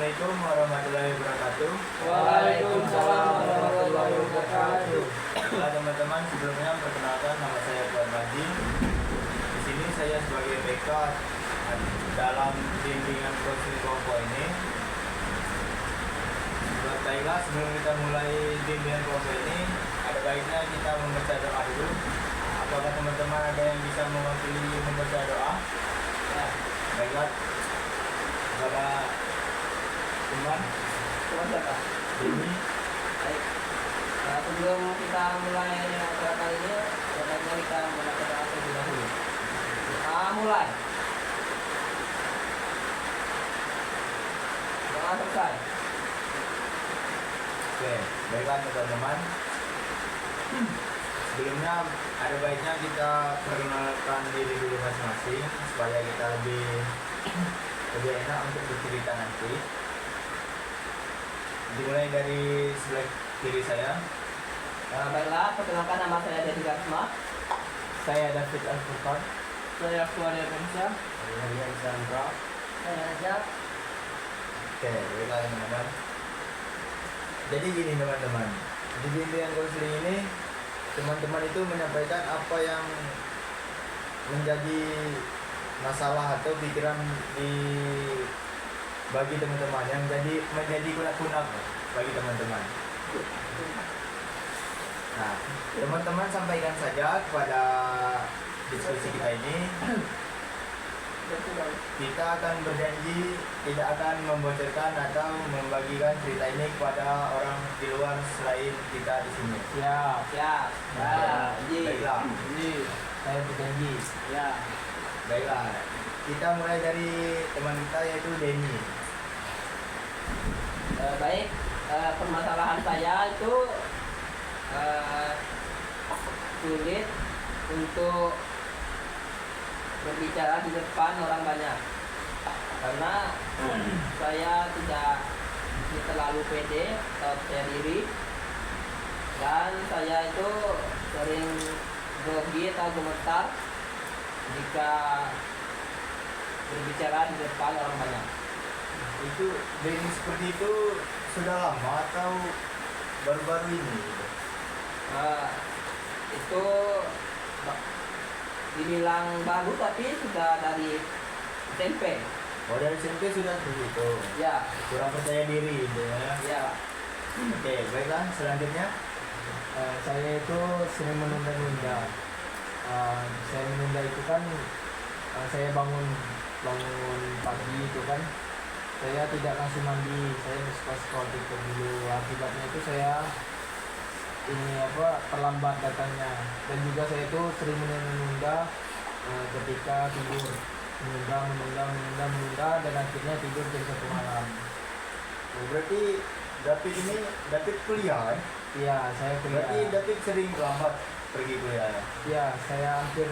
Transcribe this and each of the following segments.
Assalamualaikum warahmatullahi wabarakatuh. Waalaikumsalam warahmatullahi wabarakatuh. Halo teman-teman, sebelumnya perkenalkan nama saya Fuad Maji. Di sini saya sebagai BK dalam bimbingan konseling kelompok ini. Baiklah, sebelum kita mulai bimbingan kelompok ini, ada baiknya kita membaca doa dulu. Apakah teman-teman ada yang bisa mewakili membaca doa? Ya, Baiklah, kepada teman siapa? ini. Baik. Nah, sebelum kita mulai acara kali ini, sebaiknya kita membaca doa terlebih dahulu. Kita mulai. Doa selesai. Oke, baiklah teman-teman. Sebelumnya ada baiknya kita perkenalkan diri dulu masing-masing supaya kita lebih enak untuk bercerita nanti. Dimulai dari sebelah kiri saya. Baiklah, perkenalkan nama saya Dedi Karisma. Saya David Al-Furqan. Saya Fuad Irwansyah. Saya Rian Sandra. Saya Ajak. Oke, baiklah teman-teman. Jadi gini teman-teman, di bimbingan konseling ini teman-teman itu menyampaikan apa yang menjadi masalah atau pikiran bagi teman-teman yang menjadi kunak-kunak bagi teman-teman. Nah, teman-teman sampaikan saja kepada diskusi kita ini. Kita akan berjanji tidak akan membocorkan atau membagikan cerita ini kepada orang di luar selain kita di sini. Siap. Ya, Baiklah. Saya berjanji. Ya. Baiklah, kita mulai dari teman kita yaitu Denny. Baik, permasalahan saya itu sulit untuk berbicara di depan orang banyak karena saya tidak terlalu pede atau percaya diri, dan saya itu sering grogi atau gemetar jika berbicara di depan orang banyak. Itu Denny seperti itu sudah lama atau baru-baru ini? Itu dibilang baru tapi sudah dari SMP. Oh, dari SMP sudah seperti itu. Ya, Kurang percaya diri gitu ya. ya. Oke, baiklah selanjutnya. Saya itu sering menunda-nunda. Saya menunda itu kan, saya bangun pagi itu kan, saya tidak langsung mandi, saya suka scroll TikTok dulu. Akibatnya itu saya terlambat datangnya, dan juga saya itu sering menunda ketika tidur, menunda, dan akhirnya tidur jam 1 malam. Oh, berarti David kuliah ya? Iya, saya kuliah. Berarti David sering terlambat pergi kuliah ya? Iya, saya hampir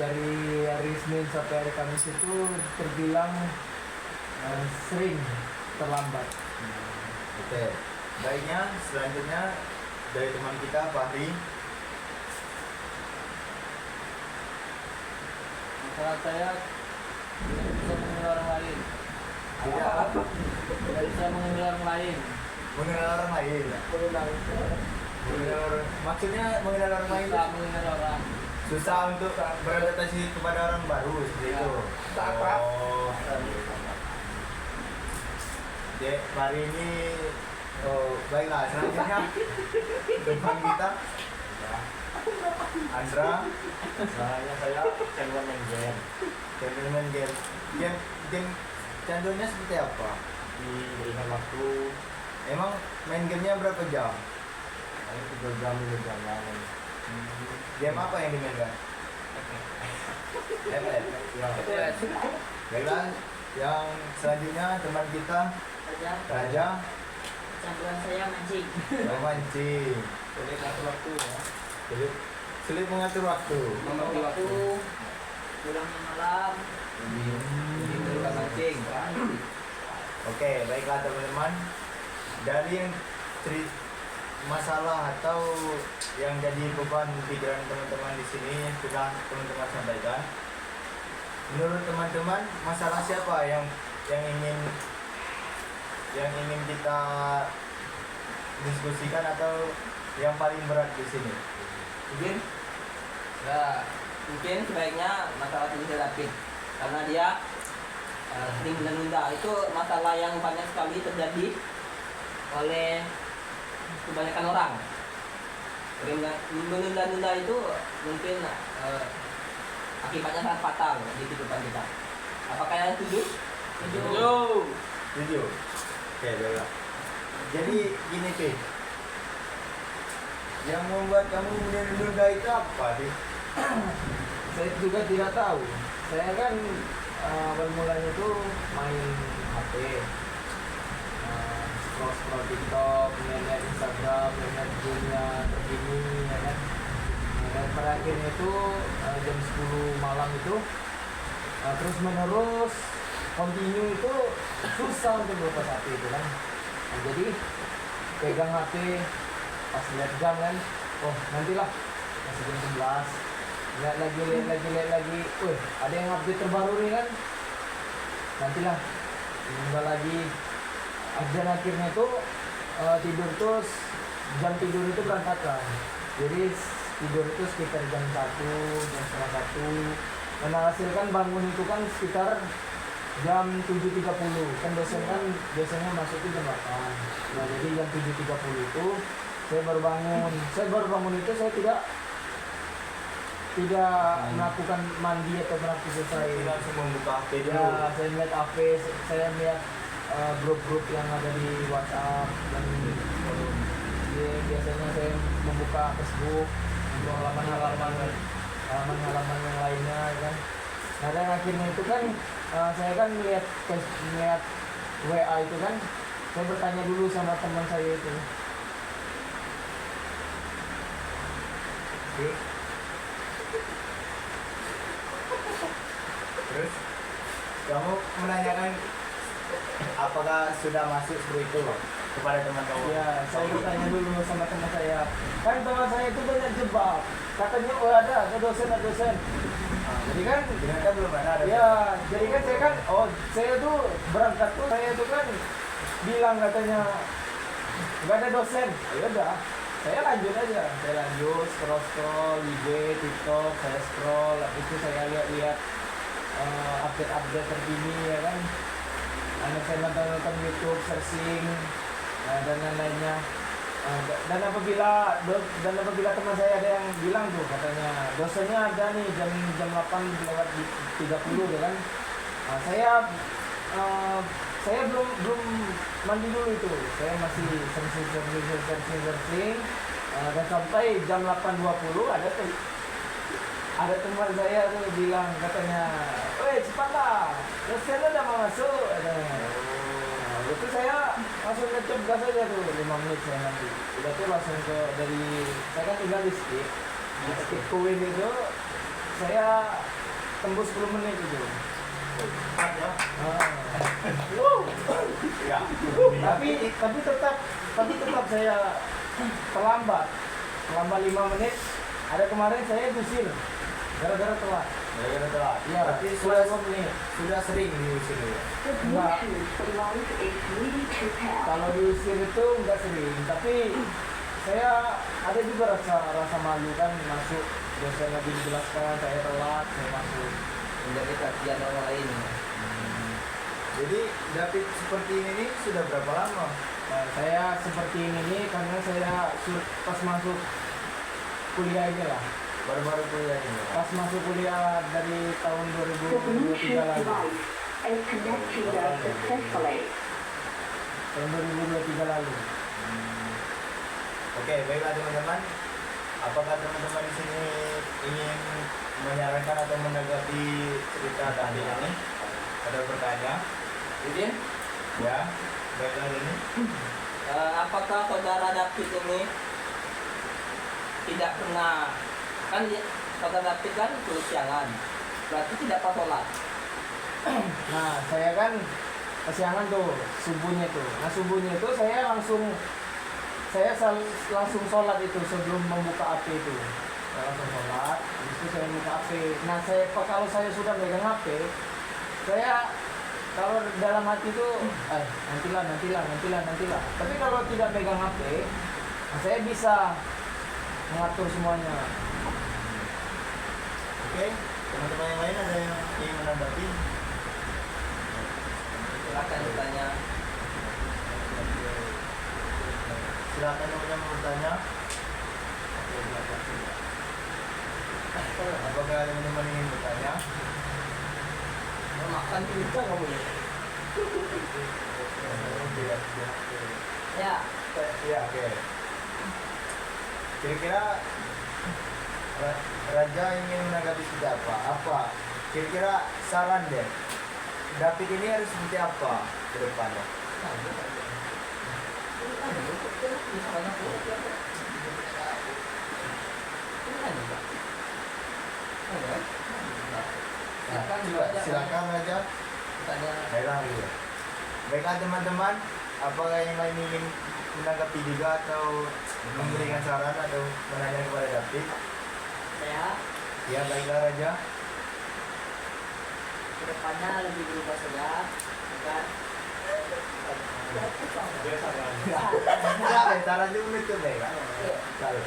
dari hari Senin sampai hari Kamis itu terbilang sering terlambat. Oke, baiknya selanjutnya dari teman kita Fahri. Masalah saya tidak bisa mengenal orang lain. Tidak apa? Tidak bisa mengenal orang lain. Mengenal orang lain. Maksudnya mengenal orang lain Bisa mengenal orang. susah untuk beradaptasi kepada orang baru seperti Ya. itu. Tak akrab. Oh. Jadi hari ini baiklah selanjutnya teman kita Andra. Namanya saya Chandra main game Gentleman game candunya seperti apa? di berikan waktu Emang main gamenya berapa jam? paling 3 jam 5 jam main. Game apa yang dimainkan? FPS. Ya, Baiklah, yang selanjutnya teman kita Raja Campuran saya mancing. memancing. Boleh satu waktu ya. Sulit mengatur waktu. Membagi waktu. Pulangnya malam. Itu kan mancing. Oke, baiklah teman-teman. Dari yang masalah atau yang jadi beban pikiran teman-teman di sini sudah teman-teman sampaikan. menurut teman-teman masalah siapa yang ingin kita diskusikan atau yang paling berat di sini? Mungkin mungkin sebaiknya masalah tulisan David, karena dia sering menunda. Itu masalah yang banyak sekali terjadi oleh kebanyakan orang. Sering menunda-nunda itu mungkin akibatnya sangat fatal di kehidupan kita. Apakah kalian setuju? Setuju. Oke, baiklah. Jadi gini Pi, yang membuat kamu menunda itu apa sih? Saya juga tidak tahu. Saya kan awal mulanya itu main HP, scroll TikTok, lihat Instagram, lihat dunia terkini, ya kan. Dan pada akhirnya itu jam 10 malam itu terus menerus continue itu susah untuk lepas HP itu kan. Nah, jadi pegang HP pas lihat jam kan, oh nantilah masih jam 11, lihat lagi, ada yang update terbaru nih kan, nantilah nambah lagi. Dan akhirnya itu tidur terus, jam tidur itu berantakan, jadi tidur itu sekitar jam 1, jam setengah 1, dan hasilkan bangun itu kan sekitar jam 7.30, kan dosen kan biasanya masuk itu jam 8. Nah jadi jam 7.30 itu saya baru bangun itu saya tidak melakukan mandi atau beraktivitas. Saya langsung membuka HP dulu. Ya, saya melihat HP, saya melihat grup-grup yang ada di WhatsApp, dan biasanya saya membuka Facebook untuk halaman-halaman yang lainnya kan. Nah dan akhirnya itu kan saya kan melihat WA itu kan, saya bertanya dulu sama teman saya itu. Terus kamu menanyakan apakah sudah masuk seperti itu kepada teman kamu? Ya, saya bertanya dulu sama teman saya. Kan teman saya itu banyak jebak. Katanya oh ada dosen. Jadi kan Ternyata belum ada. ya, jadi kan saya tuh berangkat tuh, saya tuh kan bilang katanya nggak ada dosen. Ya udah, saya lanjut aja. Saya lanjut scroll IG, TikTok, saya scroll, itu saya lihat update terkini ya kan. Saya nonton YouTube, searching, dan lain-lainnya. Dan apabila teman saya ada yang bilang tuh katanya dosennya ada nih jam 8 lewat 30 ya kan. Nah, saya belum mandi dulu itu. Saya masih searching, dan sampai jam 8.20 ada teman saya tuh bilang katanya, "Weh, cepatlah, dosen udah mau masuk." Nah, itu saya langsung ngecep gas aja tuh 5 menit saya nanti. Udah tuh langsung saya kan tinggal di skip Queen itu saya tembus 10 menit itu. Ya. Tapi tetap saya terlambat 5 menit. Ada kemarin saya diusir gara-gara telat. Gara-gara telat. Iya, Berarti sudah 2 menit. sudah sering diusir ya. Enggak. Kalau diusir itu enggak sering, tapi saya ada juga rasa malu kan masuk, dosen lagi menjelaskan, saya telat, saya masuk. Menjadi kasihan orang lain. Jadi David seperti ini nih sudah berapa lama? Nah, saya seperti ini nih karena saya pas masuk kuliah ini lah. Baru-baru kuliah ini. Pas masuk kuliah dari tahun 2023 lalu. Tahun 2023 lalu. Oke, baiklah teman-teman. Apakah teman-teman di sini ingin menyarankan atau menanggapi cerita tadi ini? Ada pertanyaan? Izin? Ya, baiklah ini. Apakah saudara David ini tidak pernah, kan saudara David kan kesiangan, berarti tidak pernah sholat. Nah, saya kan kesiangan tuh subuhnya tuh. Nah, subuhnya itu saya langsung sholat itu sebelum membuka HP itu. saya langsung sholat, habis itu saya buka HP. Nah kalau saya sudah megang HP, saya kalau dalam hati itu nantilah. Tapi kalau tidak megang HP, nah saya bisa mengatur semuanya. Oke, teman-teman yang lain ada yang ingin menanggapi? Silakan bertanya. Silakan yang mau bertanya. Apakah teman-teman ingin bertanya? Mau makan juga kamu ya? Tidak. Ya. Ya, oke. Kira-kira Raja ingin menanggapi seperti apa? Kira-kira saran deh. David ini harus seperti apa ke depannya? Silakan Raja. Baiklah dulu. Baiklah teman-teman, apakah yang lain ingin menanggapi juga atau memberikan saran atau menanya kepada David? Saya Ya, baiklah Raja. kedepannya lebih berubah saja agar Biasa kan. Ya, saran dulu itu baiklah. Salah.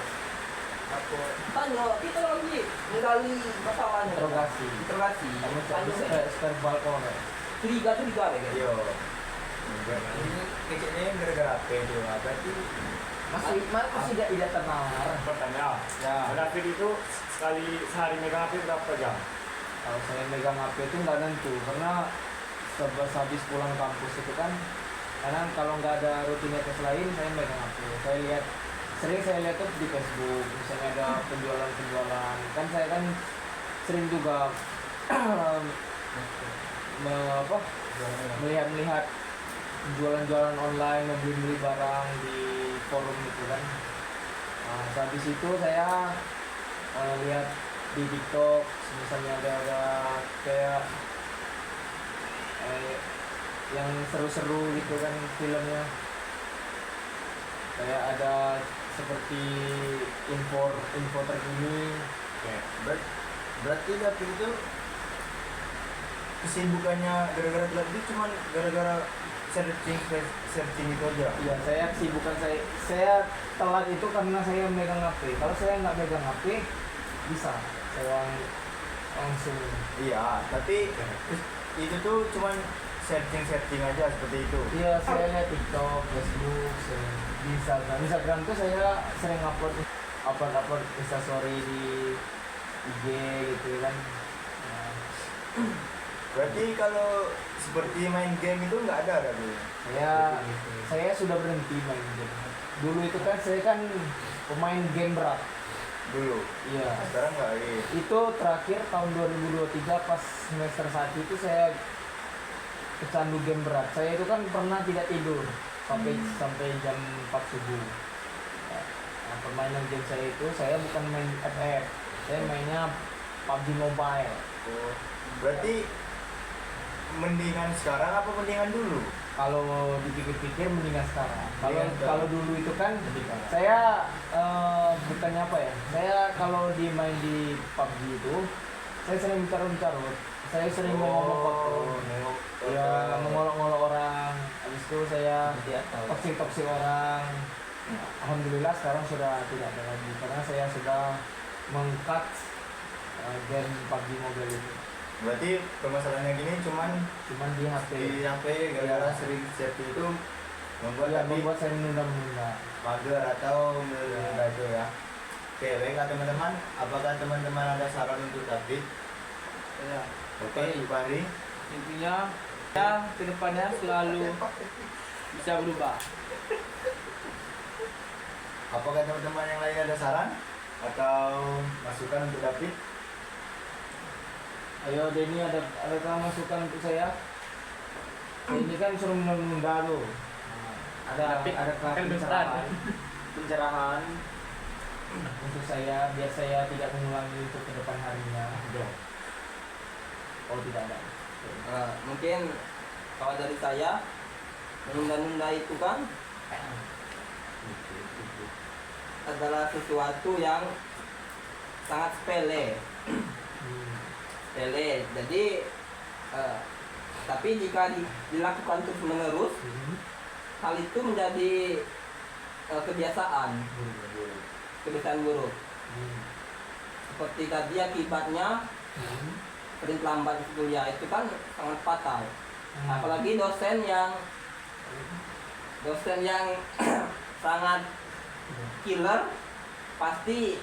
Tanya, kita lagi menggali masalahnya. Interogasi. Kamu bisa verbal corner. Curiga ya kan? Yo. Ini kecilnya gara-gara apa itu? Berarti Masih tidak tenang. Pertanyaan. ya. David itu sekali sehari megang HP berapa jam? Kalau saya megang HP itu nggak nentu karena habis pulang kampus itu kan, karena kalau nggak ada rutinitas lain saya megang HP. Sering saya lihat tuh di Facebook, misalnya ada penjualan kan saya kan sering juga melihat jualan online, membeli barang di forum gitu kan. Nah, habis itu saya lihat di TikTok misalnya ada kayak yang seru-seru gitu kan filmnya, kayak ada seperti info terkini. Oke. Berarti David itu kesibukannya gara-gara telat itu cuma gara-gara searching itu aja. Ya saya kesibukan saya telat itu karena saya megang HP. Kalau saya nggak megang HP bisa saya langsung. Iya, tapi itu tuh cuma searching aja seperti itu. Iya, saya lihat TikTok, Facebook, di Instagram tuh saya sering upload instastory di IG gitu kan. Nah, Berarti kalau seperti main game itu nggak ada tapi. saya sudah berhenti main game. Dulu itu kan saya kan pemain game berat. Dulu. Iya. Sekarang nggak lagi. Itu terakhir tahun 2023 pas semester 1 itu saya kecandu game berat. Saya itu kan pernah tidak tidur sampai jam 4 subuh. Nah, permainan game saya itu saya bukan main FF. Saya mainnya PUBG Mobile. Oh. Berarti mendingan sekarang apa mendingan dulu? Kalau dipikir-pikir mendingan sekarang. Mendingan sekarang. Kalau dulu itu kan saya bukannya apa ya? Saya kalau main di PUBG itu saya sering bicara-bicara. Saya sering ngomong kotor. nengok. Ya, mengolok-ngolok orang. Habis itu saya toksik orang. Alhamdulillah sekarang sudah tidak ada lagi karena saya sudah meng-cut game PUBG Mobile itu. Berarti permasalahannya gini cuman Cuman di HP. di HP gara-gara sering searching itu membuat saya menunda-menunda. mager atau menunda itu ya. Oke, baiklah teman-teman. Apakah teman-teman ada saran untuk David? Ya. Oke, Ibu Ari. Intinya ya kedepannya selalu bisa berubah. Apakah teman-teman yang lain ada saran atau masukan untuk David? Ayo Denny, ada masukan untuk saya? Ini kan suruh menunda tuh. Ada pencerahan untuk saya biar saya tidak mengulangi untuk ke depan harinya. Oh tidak ada. Mungkin kalau dari saya menunda-nunda itu kan adalah sesuatu yang sangat sepele. Sepele. Jadi tapi jika dilakukan terus menerus, hal itu menjadi kebiasaan buruk. Seperti tadi akibatnya sering terlambat kuliah itu kan sangat fatal. Apalagi dosen yang sangat killer pasti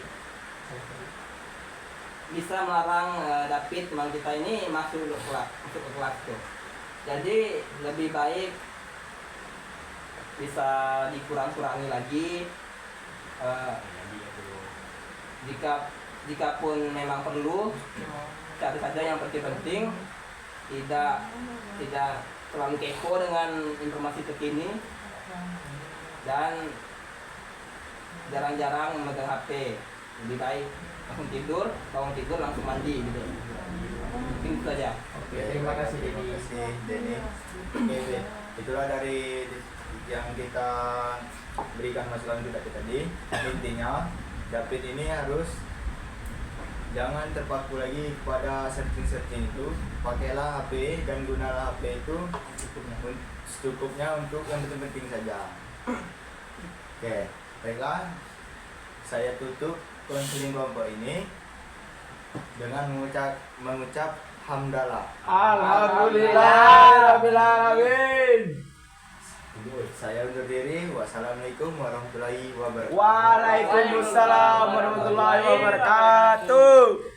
bisa melarang David teman kita ini masuk ke kelas tuh. Jadi lebih baik bisa dikurang-kurangi lagi. Jika pun memang perlu, cari saja yang penting-penting, tidak terlalu kepo dengan informasi terkini, dan jarang-jarang memegang HP. Lebih baik langsung tidur, bangun tidur langsung mandi gitu. Mungkin itu saja. Oke, terima kasih Terima Denny. kasih Denny. Oke, itulah dari yang kita berikan masukan kita tadi. Intinya David ini harus jangan terpaku lagi kepada searching itu. Pakailah HP dan gunalah HP itu secukupnya untuk yang penting-penting saja. Oke, baiklah. Saya tutup konseling kelompok ini dengan mengucap hamdalah. Alhamdulillahirabbil alamin. Saya undur diri. Wassalamualaikum warahmatullahi wabarakatuh. Waalaikumsalam warahmatullahi wabarakatuh.